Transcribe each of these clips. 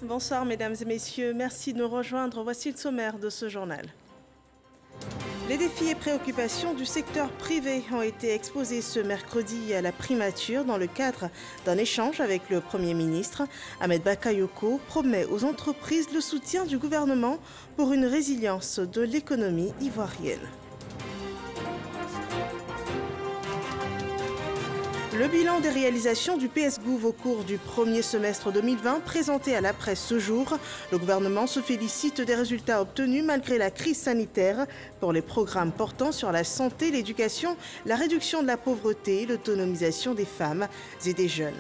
Bonsoir mesdames et messieurs, merci de nous rejoindre. Voici le sommaire de ce journal. Les défis et préoccupations du secteur privé ont été exposés ce mercredi à la primature dans le cadre d'un échange avec le Premier ministre. Ahmed Bakayoko promet aux entreprises le soutien du gouvernement pour une résilience de l'économie ivoirienne. Le bilan des réalisations du PS Gouv au cours du premier semestre 2020 présenté à la presse ce jour. Le gouvernement se félicite des résultats obtenus malgré la crise sanitaire pour les programmes portant sur la santé, l'éducation, la réduction de la pauvreté, l'autonomisation des femmes et des jeunes.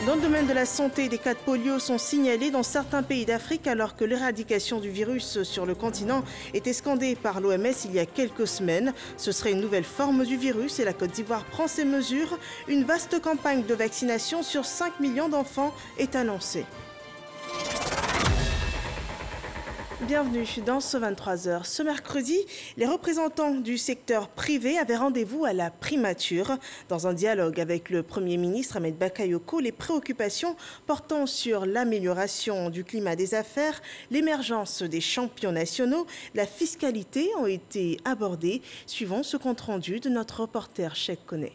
Dans le domaine de la santé, des cas de polio sont signalés dans certains pays d'Afrique alors que l'éradication du virus sur le continent était scandée par l'OMS il y a quelques semaines. Ce serait une nouvelle forme du virus et la Côte d'Ivoire prend ses mesures. Une vaste campagne de vaccination sur 5 millions d'enfants est annoncée. Bienvenue dans ce 23h. Ce mercredi, les représentants du secteur privé avaient rendez-vous à la primature. Dans un dialogue avec le Premier ministre Ahmed Bakayoko, les préoccupations portant sur l'amélioration du climat des affaires, l'émergence des champions nationaux, la fiscalité ont été abordées. Suivons ce compte-rendu de notre reporter Cheikh Koné.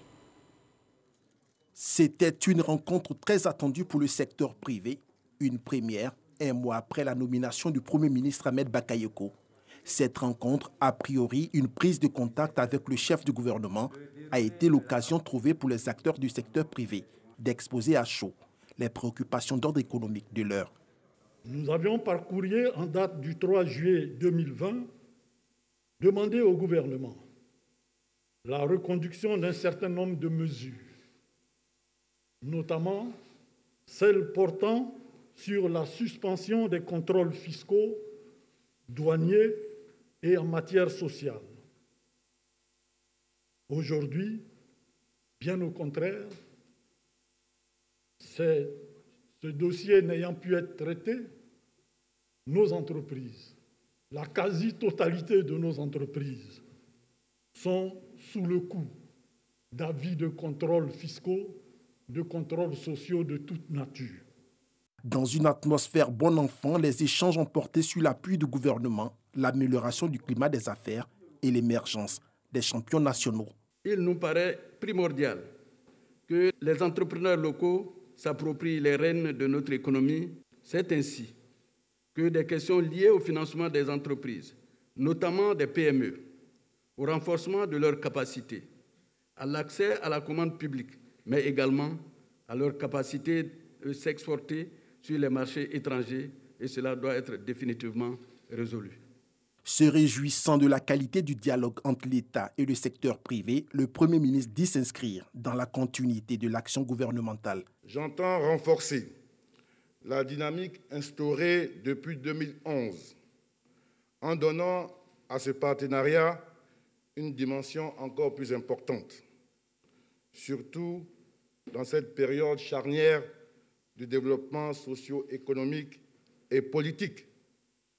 C'était une rencontre très attendue pour le secteur privé, une première. Un mois après la nomination du Premier ministre Ahmed Bakayoko. Cette rencontre, a priori une prise de contact avec le chef du gouvernement, a été l'occasion trouvée pour les acteurs du secteur privé d'exposer à chaud les préoccupations d'ordre économique de l'heure. Nous avions par courrier en date du 3 juillet 2020 demandé au gouvernement la reconduction d'un certain nombre de mesures, notamment celles portant sur la suspension des contrôles fiscaux, douaniers et en matière sociale. Aujourd'hui, bien au contraire, ce dossier n'ayant pu être traité, nos entreprises, la quasi-totalité de nos entreprises, sont sous le coup d'avis de contrôles fiscaux, de contrôles sociaux de toute nature. Dans une atmosphère bon enfant, les échanges ont porté sur l'appui du gouvernement, l'amélioration du climat des affaires et l'émergence des champions nationaux. Il nous paraît primordial que les entrepreneurs locaux s'approprient les rênes de notre économie. C'est ainsi que des questions liées au financement des entreprises, notamment des PME, au renforcement de leurs capacités, à l'accès à la commande publique, mais également à leur capacité de s'exporter sur les marchés étrangers, et cela doit être définitivement résolu. Se réjouissant de la qualité du dialogue entre l'État et le secteur privé, le Premier ministre dit s'inscrire dans la continuité de l'action gouvernementale. J'entends renforcer la dynamique instaurée depuis 2011 en donnant à ce partenariat une dimension encore plus importante, surtout dans cette période charnière du développement socio-économique et politique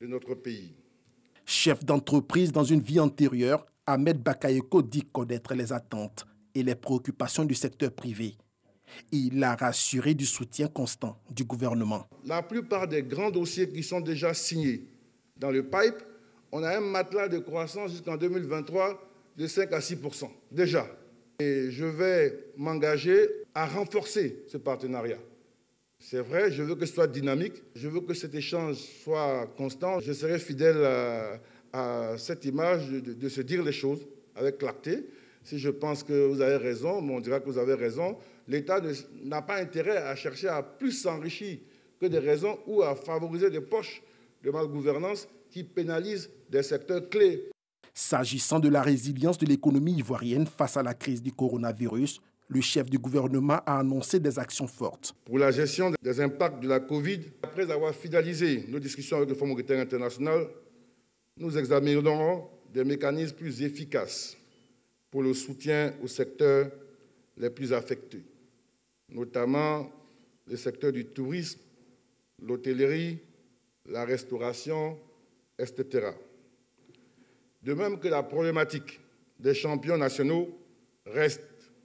de notre pays. Chef d'entreprise dans une vie antérieure, Ahmed Bakayoko dit connaître les attentes et les préoccupations du secteur privé. Il a rassuré du soutien constant du gouvernement. La plupart des grands dossiers qui sont déjà signés dans le pipe, on a un matelas de croissance jusqu'en 2023 de 5 à 6% déjà. Et je vais m'engager à renforcer ce partenariat. C'est vrai, je veux que ce soit dynamique, je veux que cet échange soit constant. Je serai fidèle à cette image de se dire les choses avec clarté. Si je pense que vous avez raison, on dira que vous avez raison. L'État n'a pas intérêt à chercher à plus s'enrichir que des raisons ou à favoriser des poches de malgouvernance qui pénalisent des secteurs clés. S'agissant de la résilience de l'économie ivoirienne face à la crise du coronavirus, le chef du gouvernement a annoncé des actions fortes. Pour la gestion des impacts de la Covid, après avoir finalisé nos discussions avec le Fonds monétaire international, nous examinerons des mécanismes plus efficaces pour le soutien aux secteurs les plus affectés, notamment les secteurs du tourisme, l'hôtellerie, la restauration, etc. De même que la problématique des champions nationaux reste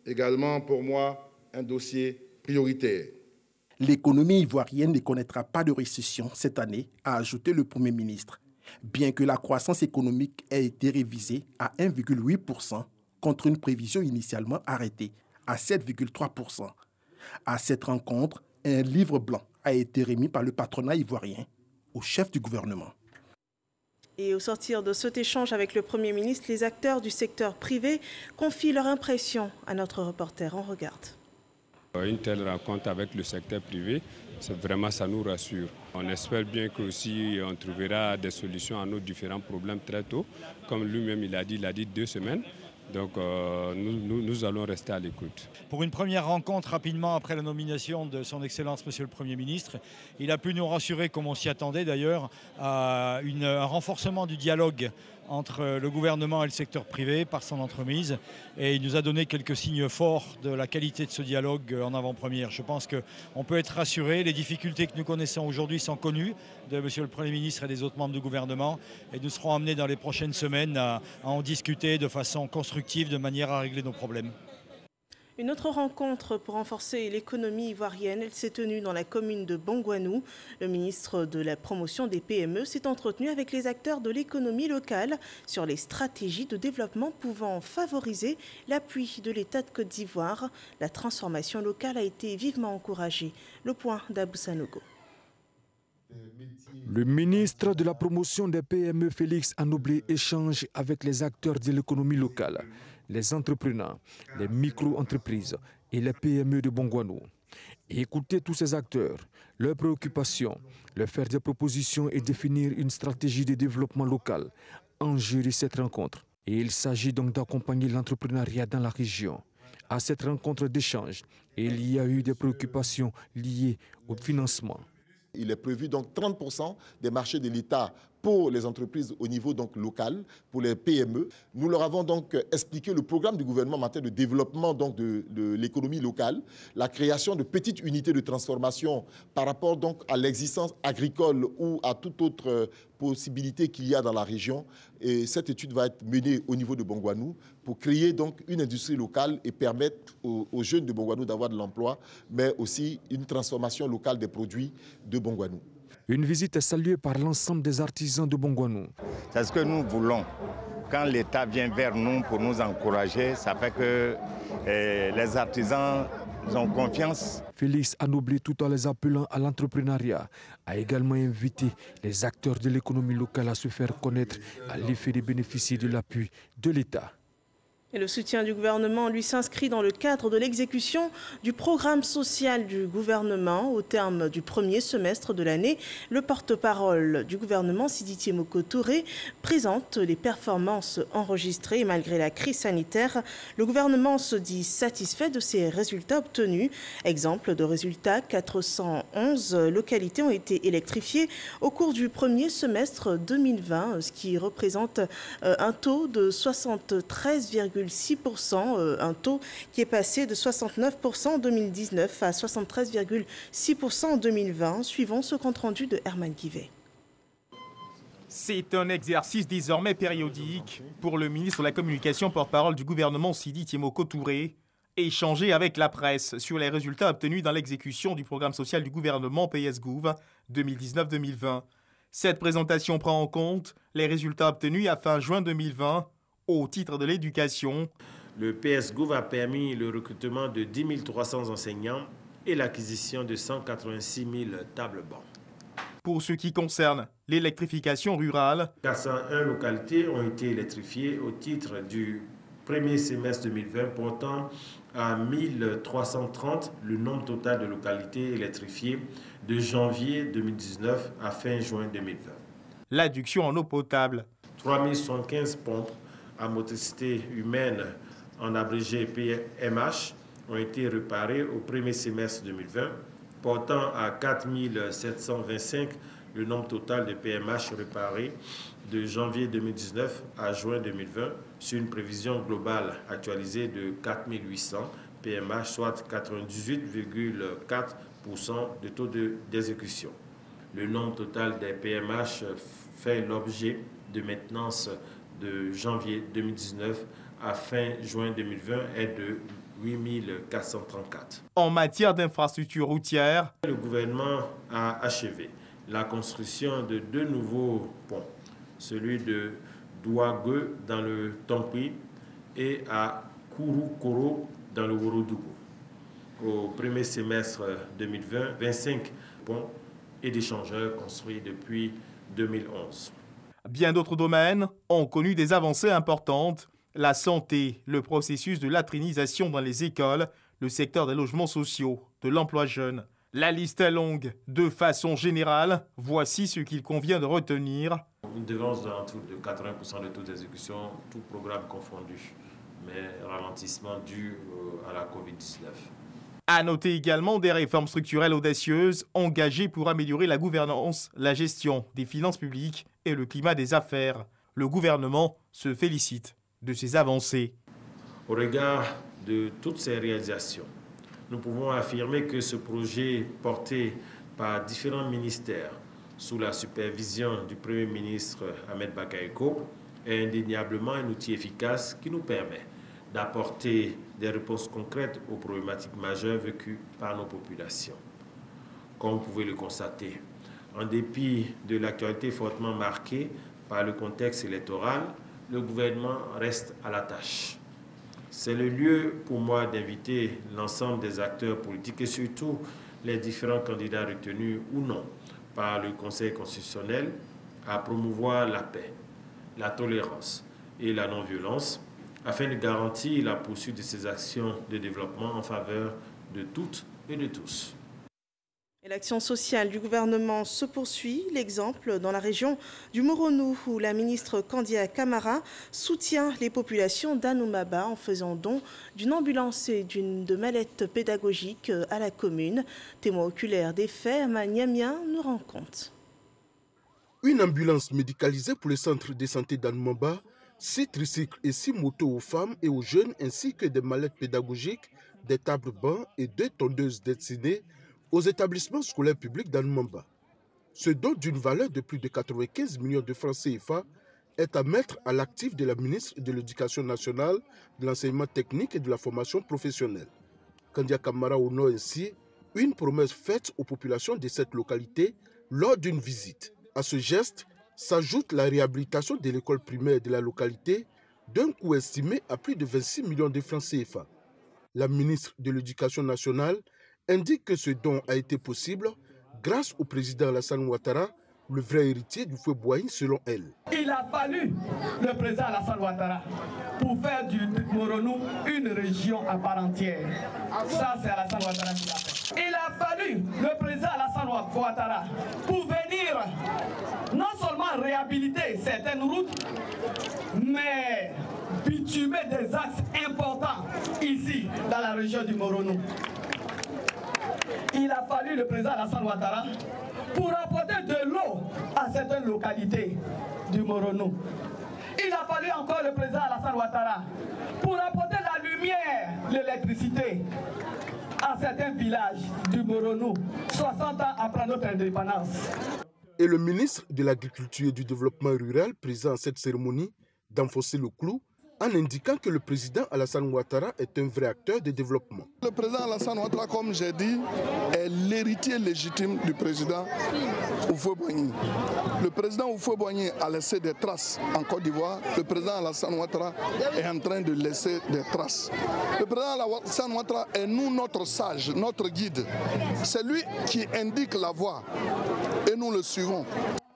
également pour moi un dossier prioritaire. L'économie ivoirienne ne connaîtra pas de récession cette année, a ajouté le Premier ministre, bien que la croissance économique ait été révisée à 1,8% contre une prévision initialement arrêtée à 7,3%. À cette rencontre, un livre blanc a été remis par le patronat ivoirien au chef du gouvernement. Et au sortir de cet échange avec le Premier ministre, les acteurs du secteur privé confient leur impression à notre reporter. On regarde. Une telle rencontre avec le secteur privé, vraiment ça nous rassure. On espère bien qu'aussi on trouvera des solutions à nos différents problèmes très tôt. Comme lui-même il a dit 2 semaines. Donc nous allons rester à l'écoute. Pour une première rencontre rapidement après la nomination de son Excellence Monsieur le Premier ministre, il a pu nous rassurer, comme on s'y attendait d'ailleurs, à un renforcement du dialogue entre le gouvernement et le secteur privé par son entremise. Et il nous a donné quelques signes forts de la qualité de ce dialogue en avant-première. Je pense qu'on peut être rassuré. Les difficultés que nous connaissons aujourd'hui sont connues de Monsieur le Premier ministre et des autres membres du gouvernement. Et nous serons amenés dans les prochaines semaines à en discuter de façon constructive, de manière à régler nos problèmes. Une autre rencontre pour renforcer l'économie ivoirienne, elle s'est tenue dans la commune de Bongouanou. Le ministre de la promotion des PME s'est entretenu avec les acteurs de l'économie locale sur les stratégies de développement pouvant favoriser l'appui de l'État de Côte d'Ivoire. La transformation locale a été vivement encouragée. Le point d'Abou Sanogo. Le ministre de la promotion des PME, Félix Anoublé, échange avec les acteurs de l'économie locale, les entrepreneurs, les micro-entreprises et les PME de Bongouanou. Écouter tous ces acteurs, leurs préoccupations, leur faire des propositions et définir une stratégie de développement local. Enjeu de cette rencontre. Et il s'agit donc d'accompagner l'entrepreneuriat dans la région. À cette rencontre d'échange, il y a eu des préoccupations liées au financement. Il est prévu donc 30% des marchés de l'État pour les entreprises au niveau donc local, pour les PME. Nous leur avons donc expliqué le programme du gouvernement en matière de développement donc de l'économie locale, la création de petites unités de transformation par rapport donc à l'existence agricole ou à toute autre possibilité qu'il y a dans la région. Et cette étude va être menée au niveau de Bongouanou pour créer donc une industrie locale et permettre aux jeunes de Bongouanou d'avoir de l'emploi, mais aussi une transformation locale des produits de Bongouanou. Une visite saluée par l'ensemble des artisans de Bongouanou. C'est ce que nous voulons. Quand l'État vient vers nous pour nous encourager, ça fait que les artisans ont confiance. Félix Anoublé, tout en les appelant à l'entrepreneuriat, a également invité les acteurs de l'économie locale à se faire connaître à l'effet de bénéficier de l'appui de l'État. Et le soutien du gouvernement, lui, s'inscrit dans le cadre de l'exécution du programme social du gouvernement. Au terme du premier semestre de l'année, le porte-parole du gouvernement, Sidiki Moko Touré, présente les performances enregistrées. Et malgré la crise sanitaire, le gouvernement se dit satisfait de ces résultats obtenus. Exemple de résultats, 411 localités ont été électrifiées au cours du premier semestre 2020, ce qui représente un taux de 73,6%, un taux qui est passé de 69% en 2019 à 73,6% en 2020, suivant ce compte-rendu de Herman Guivet. C'est un exercice désormais périodique pour le ministre de la Communication, porte-parole du gouvernement Sidiki Moko Touré, échanger avec la presse sur les résultats obtenus dans l'exécution du programme social du gouvernement PS-Gouv 2019-2020. Cette présentation prend en compte les résultats obtenus à fin juin 2020 au titre de l'éducation. Le PS-Gouv a permis le recrutement de 10 300 enseignants et l'acquisition de 186 000 tables bancs. Pour ce qui concerne l'électrification rurale, 401 localités ont été électrifiées au titre du premier semestre 2020, portant à 1330 le nombre total de localités électrifiées de janvier 2019 à fin juin 2020. L'adduction en eau potable. 3075 pompes à motricité humaine, en abrégé PMH, ont été réparées au premier semestre 2020, portant à 4725 le nombre total de PMH réparés de janvier 2019 à juin 2020, sur une prévision globale actualisée de 4800 PMH, soit 98,4% de taux d'exécution. Le nombre total des PMH fait l'objet de maintenance de janvier 2019 à fin juin 2020 est de 8434. En matière d'infrastructures routières, le gouvernement a achevé la construction de 2 nouveaux ponts, celui de Douague dans le Tompi et à Kouroukoro dans le Worodougou. Au premier semestre 2020, 25 ponts et d'échangeurs construits depuis 2011. Bien d'autres domaines ont connu des avancées importantes. La santé, le processus de latrinisation dans les écoles, le secteur des logements sociaux, de l'emploi jeune. La liste est longue. De façon générale, voici ce qu'il convient de retenir. Nous devons en tout de 80% de taux d'exécution, tout programme confondu, mais ralentissement dû à la Covid-19. À noter également des réformes structurelles audacieuses engagées pour améliorer la gouvernance, la gestion des finances publiques et le climat des affaires. Le gouvernement se félicite de ces avancées. Au regard de toutes ces réalisations, nous pouvons affirmer que ce projet porté par différents ministères sous la supervision du Premier ministre Ahmed Bakayoko est indéniablement un outil efficace qui nous permet d'apporter des réponses concrètes aux problématiques majeures vécues par nos populations. Comme vous pouvez le constater, en dépit de l'actualité fortement marquée par le contexte électoral, le gouvernement reste à la tâche. C'est le lieu pour moi d'inviter l'ensemble des acteurs politiques et surtout les différents candidats retenus ou non par le Conseil constitutionnel à promouvoir la paix, la tolérance et la non-violence afin de garantir la poursuite de ces actions de développement en faveur de toutes et de tous. L'action sociale du gouvernement se poursuit. L'exemple dans la région du Moronou où la ministre Kandia Camara soutient les populations d'Anoumaba en faisant don d'une ambulance et de mallettes pédagogiques à la commune. Témoin oculaire des faits, Amaniamia nous rend compte. Une ambulance médicalisée pour le centre de santé d'Anoumaba, 6 tricycles et 6 motos aux femmes et aux jeunes ainsi que des mallettes pédagogiques, des tables bancs et 2 tondeuses destinées aux établissements scolaires publics d'Anoumaba. Ce don d'une valeur de plus de 95 millions de francs CFA est à mettre à l'actif de la ministre de l'Éducation nationale, de l'enseignement technique et de la formation professionnelle. Kandia Camara honore ainsi une promesse faite aux populations de cette localité lors d'une visite. À ce geste s'ajoute la réhabilitation de l'école primaire de la localité d'un coût estimé à plus de 26 millions de francs CFA. La ministre de l'Éducation nationale indique que ce don a été possible grâce au président Alassane Ouattara, le vrai héritier du feu Boigny selon elle. Il a fallu le président Alassane Ouattara pour faire du Moronou une région à part entière. Ça, c'est Alassane Ouattara qui l'a fait. Il a fallu le président Alassane Ouattara pour venir non seulement réhabiliter certaines routes, mais bitumer des axes importants ici, dans la région du Moronou. Il a fallu le président Alassane Ouattara pour apporter de l'eau à certaines localités du Moronou. Il a fallu encore le président Alassane Ouattara pour apporter la lumière, l'électricité à certains villages du Moronou, 60 ans après notre indépendance. Et le ministre de l'Agriculture et du Développement rural, présent à cette cérémonie, d'enfoncer le clou en indiquant que le président Alassane Ouattara est un vrai acteur de développement. Le président Alassane Ouattara, comme j'ai dit, est l'héritier légitime du président Houphouët-Boigny. Le président Houphouët-Boigny a laissé des traces en Côte d'Ivoire. Le président Alassane Ouattara est en train de laisser des traces. Le président Alassane Ouattara est notre sage, notre guide. C'est lui qui indique la voie et nous le suivons.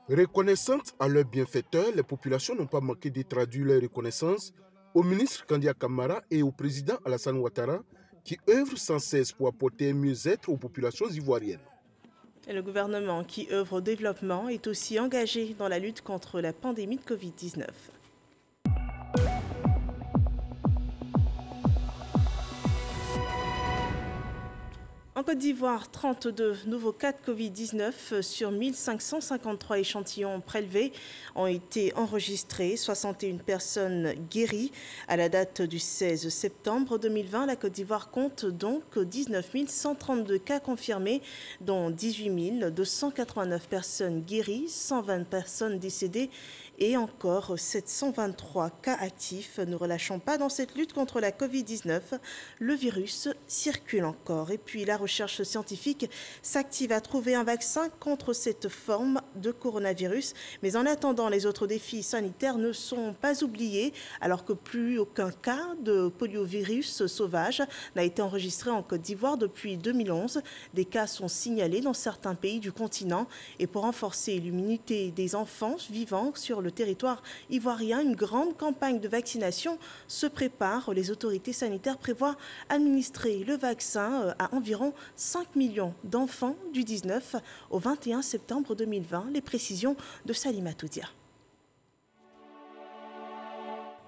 Reconnaissantes à leurs bienfaiteurs, les populations n'ont pas manqué de traduire leur reconnaissance au ministre Kandia Camara et au président Alassane Ouattara qui œuvrent sans cesse pour apporter un mieux-être aux populations ivoiriennes. Et le gouvernement qui œuvre au développement est aussi engagé dans la lutte contre la pandémie de Covid-19. En Côte d'Ivoire, 32 nouveaux cas de Covid-19 sur 1553 échantillons prélevés ont été enregistrés, 61 personnes guéries. À la date du 16 septembre 2020, la Côte d'Ivoire compte donc 19 132 cas confirmés, dont 18 289 personnes guéries, 120 personnes décédées et encore 723 cas actifs. Ne relâchons pas dans cette lutte contre la Covid-19. Le virus circule encore. Et puis la recherche scientifique s'active à trouver un vaccin contre cette forme de coronavirus. Mais en attendant, les autres défis sanitaires ne sont pas oubliés, alors que plus aucun cas de poliovirus sauvage n'a été enregistré en Côte d'Ivoire depuis 2011. Des cas sont signalés dans certains pays du continent. Et pour renforcer l'immunité des enfants vivant sur le territoire ivoirien, une grande campagne de vaccination se prépare. Les autorités sanitaires prévoient administrer le vaccin à environ 5 millions d'enfants du 19 au 21 septembre 2020. Les précisions de Salima Toudia.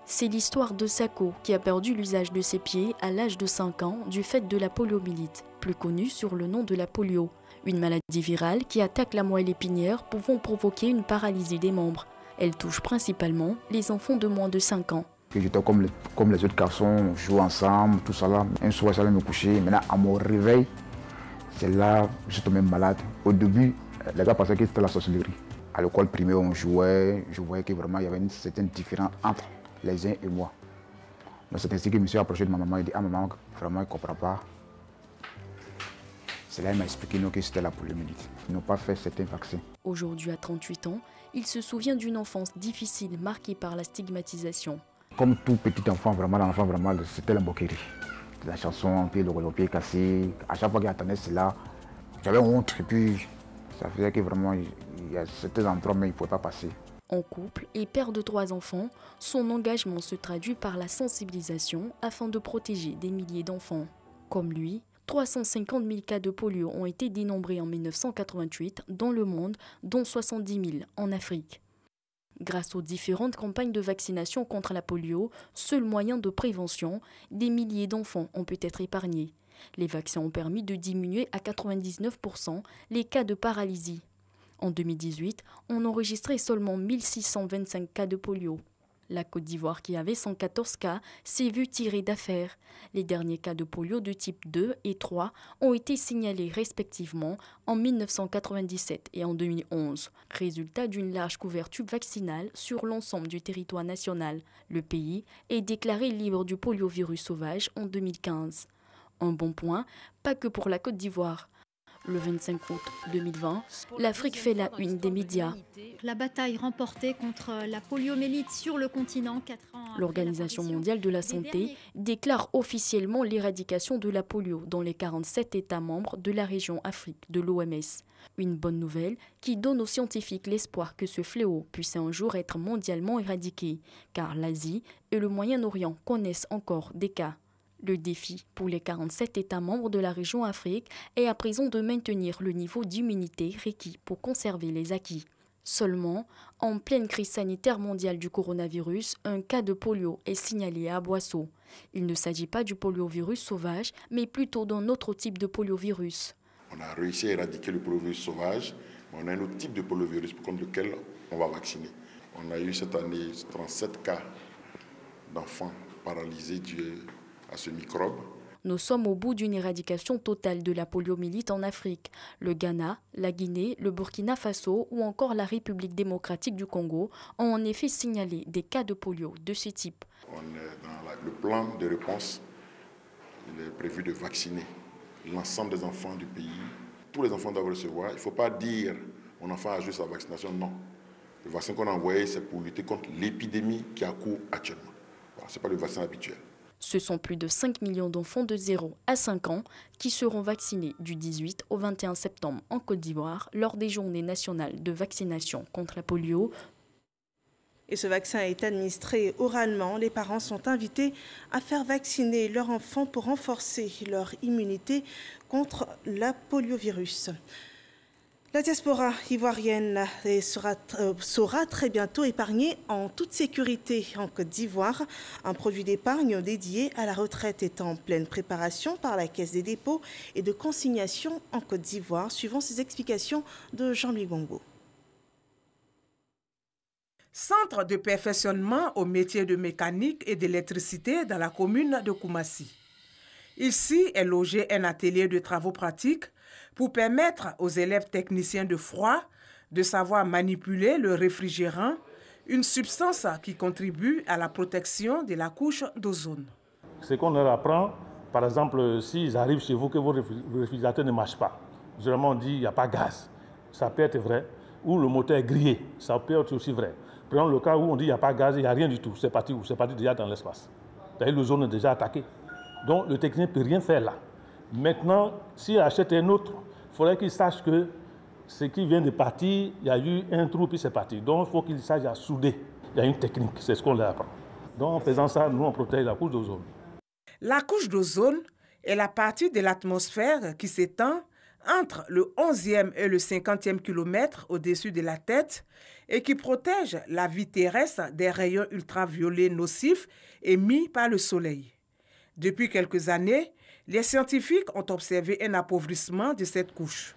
C'est l'histoire de Sako qui a perdu l'usage de ses pieds à l'âge de 5 ans du fait de la poliomyélite, plus connue sur le nom de la polio. Une maladie virale qui attaque la moelle épinière pouvant provoquer une paralysie des membres. Elle touche principalement les enfants de moins de 5 ans. J'étais comme les autres garçons, on joue ensemble, tout ça là. Un soir, j'allais me coucher. Maintenant, à mon réveil, c'est là que je suis tombé malade. Au début, les gars pensaient que c'était la sorcellerie. À l'école primaire, on jouait. Je voyais que vraiment il y avait une certaine différence entre les uns et moi. Donc c'est ainsi que je me suis approché de ma maman et dit « Ah maman, vraiment, je ne comprends pas. » C'est là qu'il m'a expliqué que c'était la poliomyélite. Ils n'ont pas fait certains vaccins. Aujourd'hui, à 38 ans, il se souvient d'une enfance difficile marquée par la stigmatisation. Comme tout petit enfant, vraiment, l'enfant, vraiment, c'était la moquerie. La chanson, le pied cassé. À chaque fois qu'il attendait cela, j'avais honte. Et puis, ça faisait que vraiment, il y a certains endroits, mais il ne pouvait pas passer. En couple et père de 3 enfants, son engagement se traduit par la sensibilisation afin de protéger des milliers d'enfants. Comme lui, 350 000 cas de polio ont été dénombrés en 1988 dans le monde, dont 70 000 en Afrique. Grâce aux différentes campagnes de vaccination contre la polio, seul moyen de prévention, des milliers d'enfants ont pu être épargnés. Les vaccins ont permis de diminuer à 99% les cas de paralysie. En 2018, on enregistrait seulement 1625 cas de polio. La Côte d'Ivoire, qui avait 114 cas, s'est vue tirer d'affaire. Les derniers cas de polio de type 2 et 3 ont été signalés respectivement en 1997 et en 2011, résultat d'une large couverture vaccinale sur l'ensemble du territoire national. Le pays est déclaré libre du poliovirus sauvage en 2015. Un bon point, pas que pour la Côte d'Ivoire. Le 25 août 2020, l'Afrique fait la une des médias. La bataille remportée contre la poliomyélite sur le continent 4 ans. L'Organisation mondiale de la santé déclare officiellement l'éradication de la polio dans les 47 États membres de la région Afrique de l'OMS. Une bonne nouvelle qui donne aux scientifiques l'espoir que ce fléau puisse un jour être mondialement éradiqué, car l'Asie et le Moyen-Orient connaissent encore des cas. Le défi pour les 47 États membres de la région Afrique est à présent de maintenir le niveau d'immunité requis pour conserver les acquis. Seulement, en pleine crise sanitaire mondiale du coronavirus, un cas de polio est signalé à Boissot. Il ne s'agit pas du poliovirus sauvage, mais plutôt d'un autre type de poliovirus. On a réussi à éradiquer le poliovirus sauvage, mais on a un autre type de poliovirus contre lequel on va vacciner. On a eu cette année 37 cas d'enfants paralysés dus à ce microbe. Nous sommes au bout d'une éradication totale de la poliomyélite en Afrique. Le Ghana, la Guinée, le Burkina Faso ou encore la République démocratique du Congo ont en effet signalé des cas de polio de ce type. On est dans le plan de réponse. Il est prévu de vacciner l'ensemble des enfants du pays. Tous les enfants doivent recevoir. Il ne faut pas dire mon enfant a joué sa vaccination. Non. Le vaccin qu'on a envoyé, c'est pour lutter contre l'épidémie qui a cours actuellement. Voilà, ce n'est pas le vaccin habituel. Ce sont plus de 5 millions d'enfants de 0 à 5 ans qui seront vaccinés du 18 au 21 septembre en Côte d'Ivoire lors des journées nationales de vaccination contre la polio. Et ce vaccin est administré oralement. Les parents sont invités à faire vacciner leur enfant pour renforcer leur immunité contre poliovirus. La diaspora ivoirienne sera très bientôt épargnée en toute sécurité en Côte d'Ivoire. Un produit d'épargne dédié à la retraite est en pleine préparation par la Caisse des dépôts et de consignation en Côte d'Ivoire, suivant ces explications de Jean-Louis Bongo. Centre de perfectionnement au métier de mécanique et d'électricité dans la commune de Koumassi. Ici est logé un atelier de travaux pratiques pour permettre aux élèves techniciens de froid de savoir manipuler le réfrigérant, une substance qui contribue à la protection de la couche d'ozone. Ce qu'on leur apprend, par exemple, s'ils arrivent chez vous que vos réfrigérateurs ne marchent pas, généralement on dit qu'il n'y a pas de gaz. Ça peut être vrai. Ou le moteur est grillé, ça peut être aussi vrai. Prenons le cas où on dit qu'il n'y a pas de gaz, il n'y a rien du tout. C'est parti déjà dans l'espace. C'est-à-dire que l'ozone est déjà attaqué. Donc le technicien ne peut rien faire là. Maintenant, s'il achète un autre, il faudrait qu'il sache que ce qui vient de partir, il y a eu un trou puis c'est parti. Donc il faut qu'il sache à souder. Il y a une technique, c'est ce qu'on leur apprend. Donc en faisant ça, nous on protège la couche d'ozone. La couche d'ozone est la partie de l'atmosphère qui s'étend entre le 11e et le 50e kilomètre au-dessus de la tête et qui protège la vie terrestre des rayons ultraviolets nocifs émis par le soleil. Depuis quelques années, les scientifiques ont observé un appauvrissement de cette couche.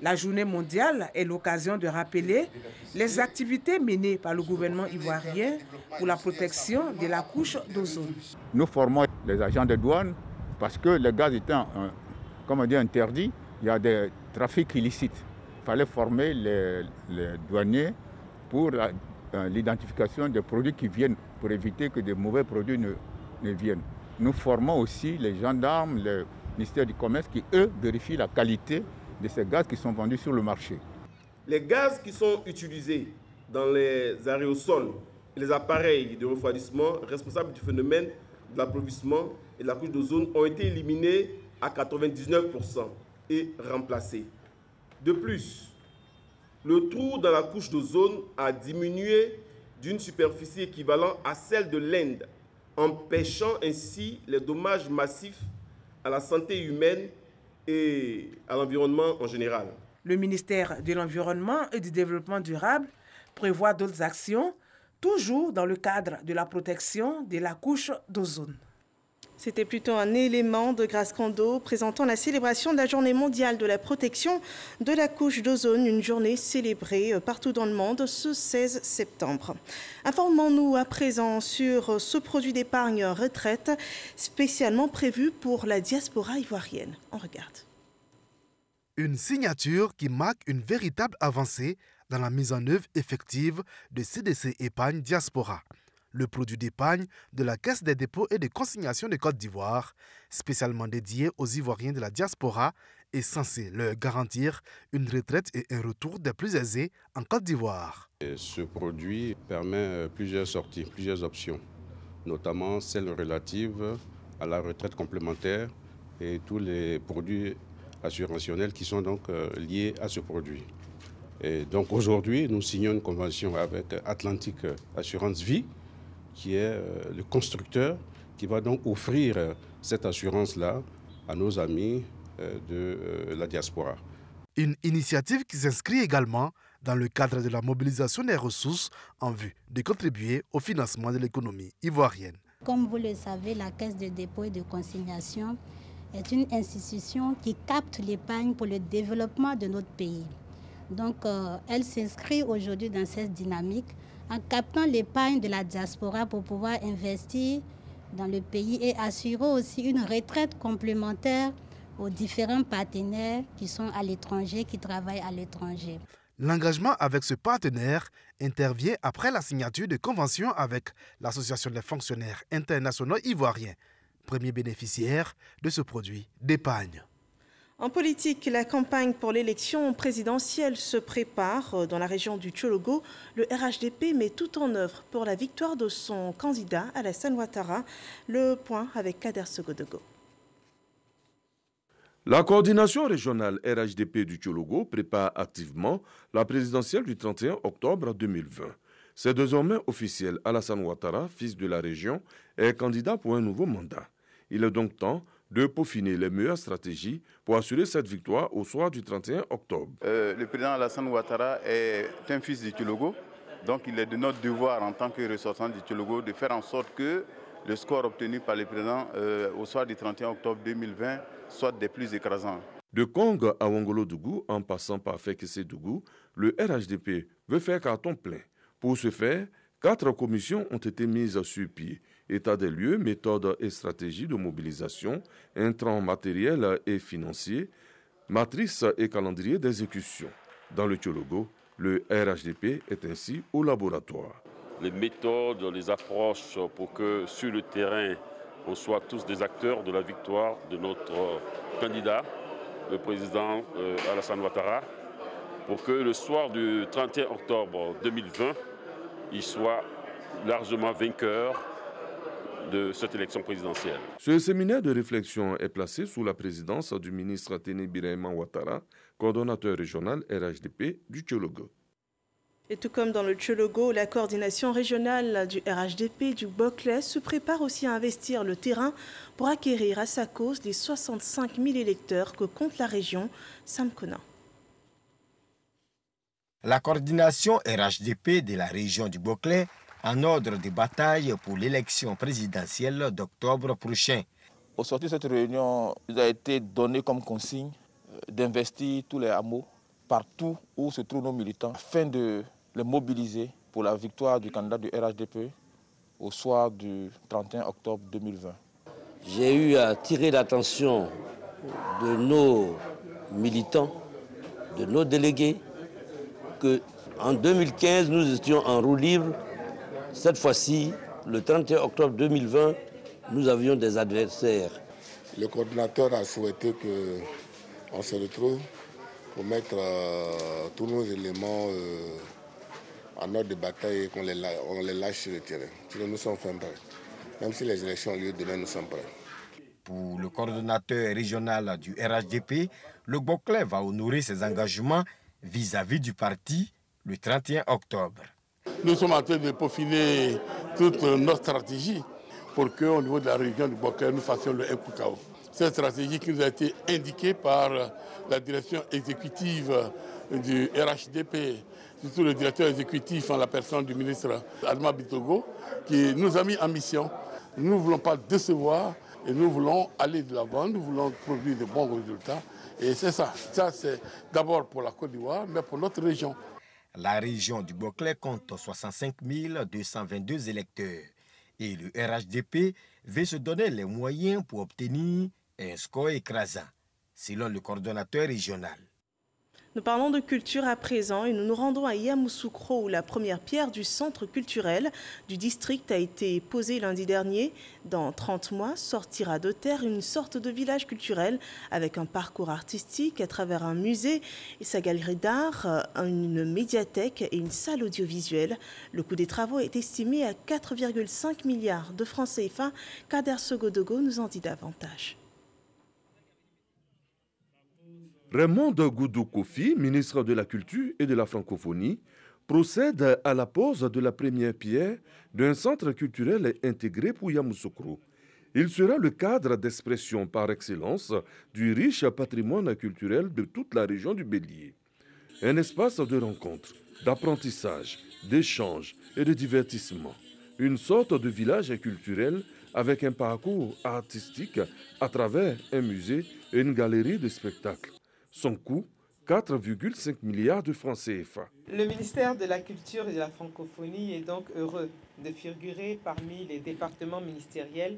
La journée mondiale est l'occasion de rappeler les activités menées par le gouvernement ivoirien pour la protection de la couche d'ozone. Nous formons les agents de douane parce que le gaz étant, interdit, il y a des trafics illicites. Il fallait former les douaniers pour l'identification des produits qui viennent, pour éviter que de mauvais produits ne viennent. Nous formons aussi les gendarmes, le ministère du Commerce qui, eux, vérifient la qualité de ces gaz qui sont vendus sur le marché. Les gaz qui sont utilisés dans les aérosols et les appareils de refroidissement responsables du phénomène de l'appauvrissement et de la couche d'ozone ont été éliminés à 99% et remplacés. De plus, le trou dans la couche d'ozone a diminué d'une superficie équivalente à celle de l'Inde, empêchant ainsi les dommages massifs à la santé humaine et à l'environnement en général. Le ministère de l'Environnement et du Développement durable prévoit d'autres actions, toujours dans le cadre de la protection de la couche d'ozone. C'était plutôt un élément de Grace Kondo présentant la célébration de la Journée mondiale de la protection de la couche d'ozone, une journée célébrée partout dans le monde ce 16 septembre. Informons-nous à présent sur ce produit d'épargne retraite spécialement prévu pour la diaspora ivoirienne. On regarde. Une signature qui marque une véritable avancée dans la mise en œuvre effective de CDC Épargne Diaspora, le produit d'épargne de la Caisse des dépôts et des consignations de Côte d'Ivoire, spécialement dédié aux Ivoiriens de la diaspora, est censé leur garantir une retraite et un retour des plus aisés en Côte d'Ivoire. Ce produit permet plusieurs sorties, plusieurs options, notamment celles relatives à la retraite complémentaire et tous les produits assurantionnels qui sont donc liés à ce produit. Et donc aujourd'hui, nous signons une convention avec Atlantic Assurance Vie, qui est le constructeur qui va donc offrir cette assurance-là à nos amis de la diaspora. Une initiative qui s'inscrit également dans le cadre de la mobilisation des ressources en vue de contribuer au financement de l'économie ivoirienne. Comme vous le savez, la Caisse de dépôt et de consignation est une institution qui capte l'épargne pour le développement de notre pays. Donc, elle s'inscrit aujourd'hui dans cette dynamique en captant l'épargne de la diaspora pour pouvoir investir dans le pays et assurer aussi une retraite complémentaire aux différents partenaires qui sont à l'étranger, qui travaillent à l'étranger. L'engagement avec ce partenaire intervient après la signature de conventions avec l'Association des fonctionnaires internationaux ivoiriens, premier bénéficiaire de ce produit d'épargne. En politique, la campagne pour l'élection présidentielle se prépare. Dans la région du Tchologo, le RHDP met tout en œuvre pour la victoire de son candidat Alassane Ouattara. Le point avec Kader Sogodogo. La coordination régionale RHDP du Tchologo prépare activement la présidentielle du 31 octobre 2020. C'est désormais officiel, Alassane Ouattara, fils de la région, est candidat pour un nouveau mandat. Il est donc temps de peaufiner les meilleures stratégies pour assurer cette victoire au soir du 31 octobre. Le président Alassane Ouattara est un fils du Tchologo, donc il est de notre devoir en tant que ressortissant du Tchologo de faire en sorte que le score obtenu par le président au soir du 31 octobre 2020 soit des plus écrasants. De Kong à Wongolo-Dougou, en passant par Fekese-Dougou, le RHDP veut faire carton plein. Pour ce faire, 4 commissions ont été mises sur pied. État des lieux, méthodes et stratégies de mobilisation, intrants matériels et financiers, matrices et calendrier d'exécution. Dans le Tchologo, le RHDP est ainsi au laboratoire. les méthodes, les approches pour que sur le terrain, on soit tous des acteurs de la victoire de notre candidat, le président Alassane Ouattara, pour que le soir du 31 octobre 2020, il soit largement vainqueur de cette élection présidentielle. Ce séminaire de réflexion est placé sous la présidence du ministre Téné Birahima Ouattara, coordonnateur régional RHDP du Tchologo. Et tout comme dans le Tchologo, la coordination régionale du RHDP du Boclès se prépare aussi à investir le terrain pour acquérir à sa cause les 65 000 électeurs que compte la région. Sam Kona. La coordination RHDP de la région du Boclès en ordre de bataille pour l'élection présidentielle d'octobre prochain. Au sortir de cette réunion, il a été donné comme consigne d'investir tous les hameaux partout où se trouvent nos militants afin de les mobiliser pour la victoire du candidat du RHDP au soir du 31 octobre 2020. J'ai eu à tirer l'attention de nos militants, de nos délégués, qu'en 2015, nous étions en roue libre. Cette fois-ci, le 31 octobre 2020, nous avions des adversaires. Le coordinateur a souhaité qu'on se retrouve pour mettre tous nos éléments en ordre de bataille et qu'on les lâche sur le terrain. Nous sommes prêts. Même si les élections ont lieu demain, nous sommes prêts. Pour le coordonnateur régional du RHDP, le Boclès va honorer ses engagements vis-à-vis du parti le 31 octobre. Nous sommes en train de peaufiner toute notre stratégie pour qu'au niveau de la région du Boclès, nous fassions le MKO. Cette stratégie qui nous a été indiquée par la direction exécutive du RHDP, surtout le directeur exécutif en la personne du ministre Adama Bitogo, qui nous a mis en mission. Nous ne voulons pas décevoir et nous voulons aller de l'avant, nous voulons produire de bons résultats. Et c'est ça. Ça, c'est d'abord pour la Côte d'Ivoire, mais pour notre région. La région du Boclès compte 65 222 électeurs et le RHDP veut se donner les moyens pour obtenir un score écrasant, selon le coordonnateur régional. Nous parlons de culture à présent et nous nous rendons à Yamoussoukro où la première pierre du centre culturel du district a été posée lundi dernier. Dans 30 mois, sortira de terre une sorte de village culturel avec un parcours artistique à travers un musée et sa galerie d'art, une médiathèque et une salle audiovisuelle. Le coût des travaux est estimé à 4,5 milliards de francs CFA. Kader Sogodogo nous en dit davantage. Raymond Goudou Kofi, ministre de la Culture et de la Francophonie, procède à la pose de la première pierre d'un centre culturel intégré pour Yamoussoukro. Il sera le cadre d'expression par excellence du riche patrimoine culturel de toute la région du Bélier. Un espace de rencontre, d'apprentissage, d'échange et de divertissement. Une sorte de village culturel avec un parcours artistique à travers un musée et une galerie de spectacles. Son coût, 4,5 milliards de francs CFA. Le ministère de la Culture et de la Francophonie est donc heureux de figurer parmi les départements ministériels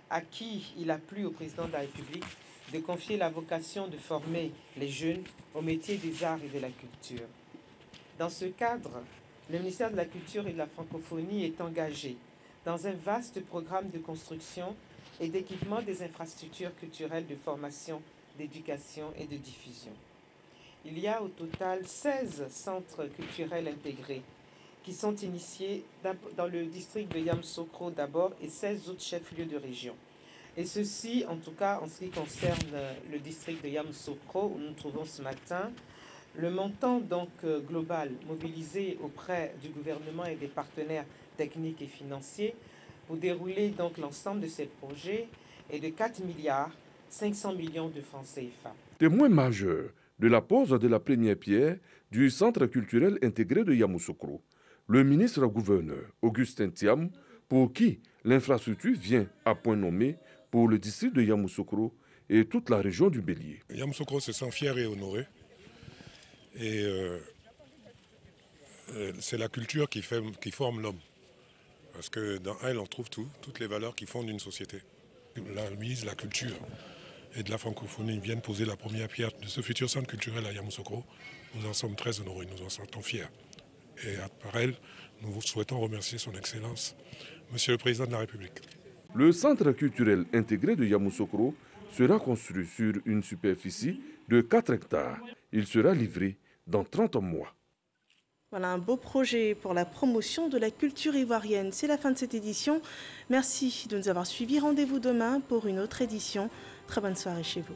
à qui il a plu au président de la République de confier la vocation de former les jeunes au métier des arts et de la culture. Dans ce cadre, le ministère de la Culture et de la Francophonie est engagé dans un vaste programme de construction et d'équipement des infrastructures culturelles de formation, d'éducation et de diffusion. Il y a au total 16 centres culturels intégrés qui sont initiés dans le district de Yamoussoukro d'abord et 16 autres chefs-lieux de région. Et ceci, en tout cas, en ce qui concerne le district de Yamoussoukro où nous nous trouvons ce matin, le montant donc global mobilisé auprès du gouvernement et des partenaires techniques et financiers pour dérouler donc l'ensemble de ces projets est de 4 milliards 500 millions de francs CFA. Témoin majeur de la pose de la première pierre du centre culturel intégré de Yamoussoukro, le ministre-gouverneur Augustin Thiam, pour qui l'infrastructure vient à point nommé pour le district de Yamoussoukro et toute la région du Bélier. Yamoussoukro se sent fier et honoré. Et c'est la culture qui forme l'homme. Parce que dans elle, on trouve toutes les valeurs qui fondent une société. La ministre de la Culture et de la Francophonie viennent poser la première pierre de ce futur centre culturel à Yamoussoukro. Nous en sommes très honorés, nous en sentons fiers. Et par elle, nous souhaitons remercier son Excellence, Monsieur le Président de la République. Le centre culturel intégré de Yamoussoukro sera construit sur une superficie de 4 hectares. Il sera livré dans 30 mois. Voilà un beau projet pour la promotion de la culture ivoirienne. C'est la fin de cette édition. Merci de nous avoir suivis. Rendez-vous demain pour une autre édition. Très bonne soirée chez vous.